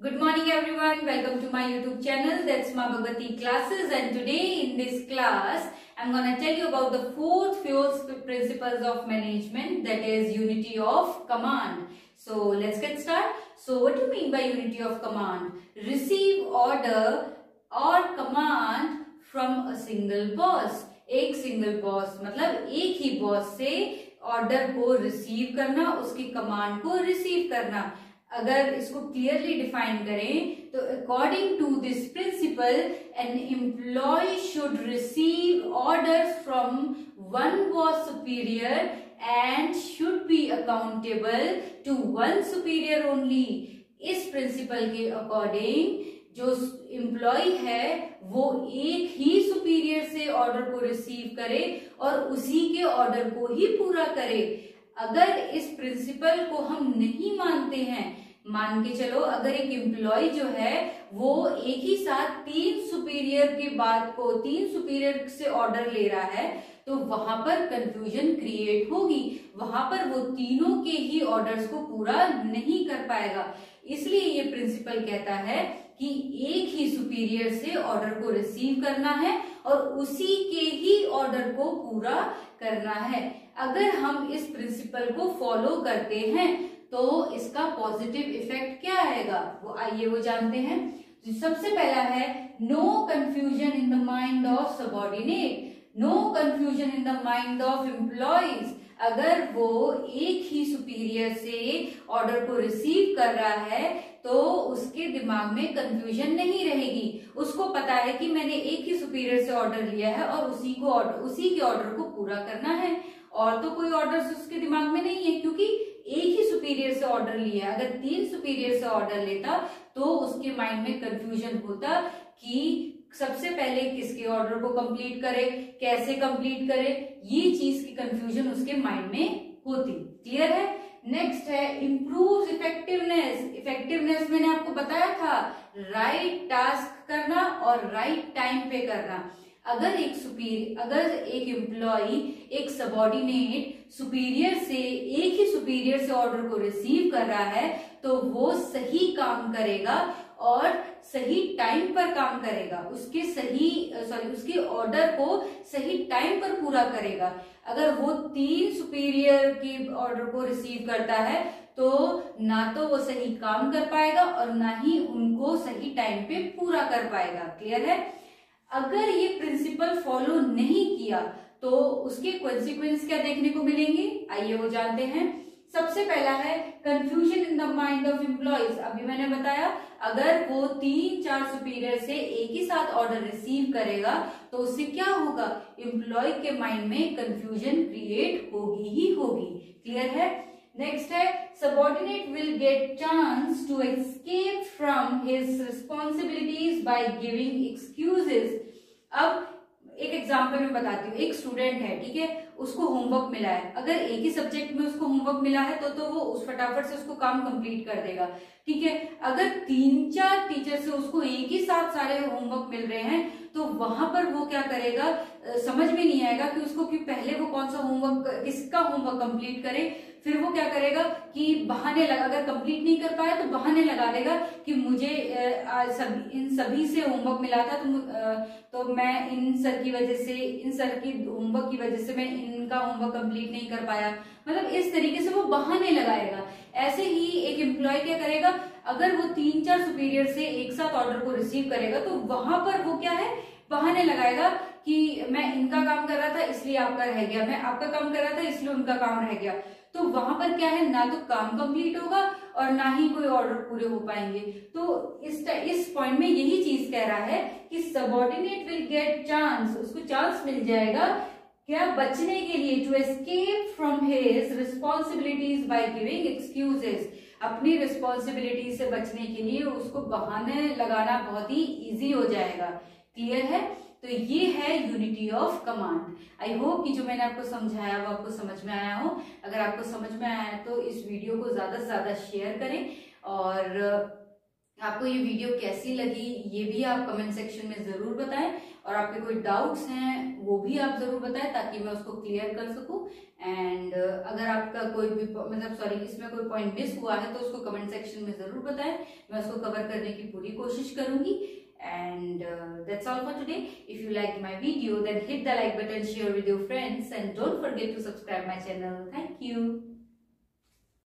Good morning everyone. Welcome to my YouTube channel. That's Ma Bhagwati Classes, and today in this class I'm going to tell you about the fourth principles of management, that is unity of command. So let's get started. So what do you mean by unity of command? Receive order or command from a single boss. एक single boss मतलब एक ही boss से order को receive करना, उसकी command को receive करना। अगर इसको क्लियरली डिफाइन करें तो according to this principle an employee should receive orders from one boss superior and should be accountable to one superior only. इस प्रिंसिपल के अकॉर्डिंग जो एम्प्लॉय है वो एक ही सुपीरियर से ऑर्डर को रिसीव करे और उसी के ऑर्डर को ही पूरा करे। अगर इस प्रिंसिपल को हम नहीं मानते हैं, मान के चलो अगर एक एम्प्लॉय जो है वो एक ही साथ तीन सुपीरियर से ऑर्डर ले रहा है तो वहां पर कंफ्यूजन क्रिएट होगी, वहां पर वो तीनों के ही ऑर्डर्स को पूरा नहीं कर पाएगा। इसलिए ये प्रिंसिपल कहता है कि एक ही सुपीरियर से ऑर्डर को रिसीव करना है और उसी के ही ऑर्डर को पूरा करना है। अगर हम इस प्रिंसिपल को फॉलो करते हैं तो इसका पॉजिटिव इफेक्ट क्या आएगा वो आइए वो जानते हैं। सबसे पहला है no confusion in the mind of subordinate, no confusion in the mind of employees. अगर वो एक ही सुपीरियर से ऑर्डर को रिसीव कर रहा है तो उसके दिमाग में कंफ्यूजन नहीं रहेगी। उसको पता है कि मैंने एक ही सुपीरियर से ऑर्डर लिया है और उसी के ऑर्डर को पूरा करना है, और तो कोई ऑर्डर उसके दिमाग में नहीं है क्योंकि एक ही सुपीरियर से ऑर्डर लिया। अगर तीन सुपीरियर से ऑर्डर लेता तो उसके माइंड में कंफ्यूजन होता कि सबसे पहले किसके ऑर्डर को कंप्लीट करे, कैसे कंप्लीट करे, ये चीज की कंफ्यूजन उसके माइंड में होती। क्लियर है। नेक्स्ट है इम्प्रूव इफेक्टिवनेस। इफेक्टिवनेस मैंने आपको बताया था राइट टास्क करना और राइट टाइम पे करना। अगर एक एम्प्लॉय एक सबऑर्डिनेट सुपीरियर से एक ही सुपीरियर से ऑर्डर को रिसीव कर रहा है तो वो सही काम करेगा और सही टाइम पर काम करेगा, उसके ऑर्डर को सही टाइम पर पूरा करेगा। अगर वो तीन सुपीरियर के ऑर्डर को रिसीव करता है तो ना तो वो सही काम कर पाएगा और ना ही उनको सही टाइम पे पूरा कर पाएगा। क्लियर है। अगर ये प्रिंसिपल फॉलो नहीं किया तो उसके कॉन्सिक्वेंस क्या देखने को मिलेंगे आइए वो जानते हैं। सबसे पहला है confusion in the mind of employees. अभी मैंने बताया अगर वो तीन चार सुपीरियर से एक ही साथ ऑर्डर रिसीव करेगा तो उससे क्या होगा, एम्प्लॉय के माइंड में कंफ्यूजन क्रिएट होगी ही होगी। क्लियर है। नेक्स्ट है subordinate will get chance to escape from his responsibilities by giving excuses. अब एक एग्जाम्पल मैं बताती हूँ। एक स्टूडेंट है, ठीक है, उसको होमवर्क मिला है। अगर एक ही सब्जेक्ट में उसको होमवर्क मिला है तो वो उस फटाफट से उसको काम कंप्लीट कर देगा। ठीक है। अगर तीन चार टीचर से उसको एक ही साथ सारे होमवर्क मिल रहे हैं तो वहां पर वो क्या करेगा, समझ में नहीं आएगा कि उसको कि पहले वो कौन सा होमवर्क, किसका होमवर्क कंप्लीट करे। फिर वो क्या करेगा कि बहाने लगा, अगर कंप्लीट नहीं कर पाया तो बहाने लगा देगा कि मुझे इन सभी से होमवर्क मिला था तो मैं इन सर की होमवर्क की वजह से मैं इनका होमवर्क कंप्लीट नहीं कर पाया। मतलब इस तरीके से वो बहाने लगाएगा। ऐसे ही एक एम्प्लॉय क्या करेगा, अगर वो तीन चार सुपीरियर से एक साथ ऑर्डर को रिसीव करेगा तो वहां पर वो क्या है, बहाने लगाएगा कि मैं इनका काम कर रहा था इसलिए आपका रह गया, मैं आपका काम कर रहा था इसलिए उनका काम रह गया। तो वहां पर क्या है, ना तो काम कंप्लीट होगा और ना ही कोई ऑर्डर पूरे हो पाएंगे। तो इस पॉइंट में यही चीज कह रहा है कि सबऑर्डिनेट विल गेट चांस, उसको चांस मिल जाएगा क्या, बचने के लिए, to escape from his responsibilities by giving excuses. अपनी रिस्पॉन्सिबिलिटी से बचने के लिए उसको बहाने लगाना बहुत ही इजी हो जाएगा। क्लियर है। तो ये है unity of command. I hope कि जो मैंने आपको समझाया वो आपको समझ में आया हो। अगर आपको समझ में आया है तो इस वीडियो को ज्यादा से ज्यादा शेयर करें और आपको ये वीडियो कैसी लगी ये भी आप कमेंट सेक्शन में जरूर बताएं और आपके कोई डाउट्स हैं वो भी आप जरूर बताएं ताकि मैं उसको क्लियर कर सकूं। एंड अगर आपका कोई भी इसमें कोई पॉइंट मिस हुआ है तो उसको कमेंट सेक्शन में जरूर बताएं, मैं उसको कवर करने की पूरी कोशिश करूंगी। And that's all for today. If you liked my video, then hit the like button, share with your friends, and don't forget to subscribe my channel. Thank you.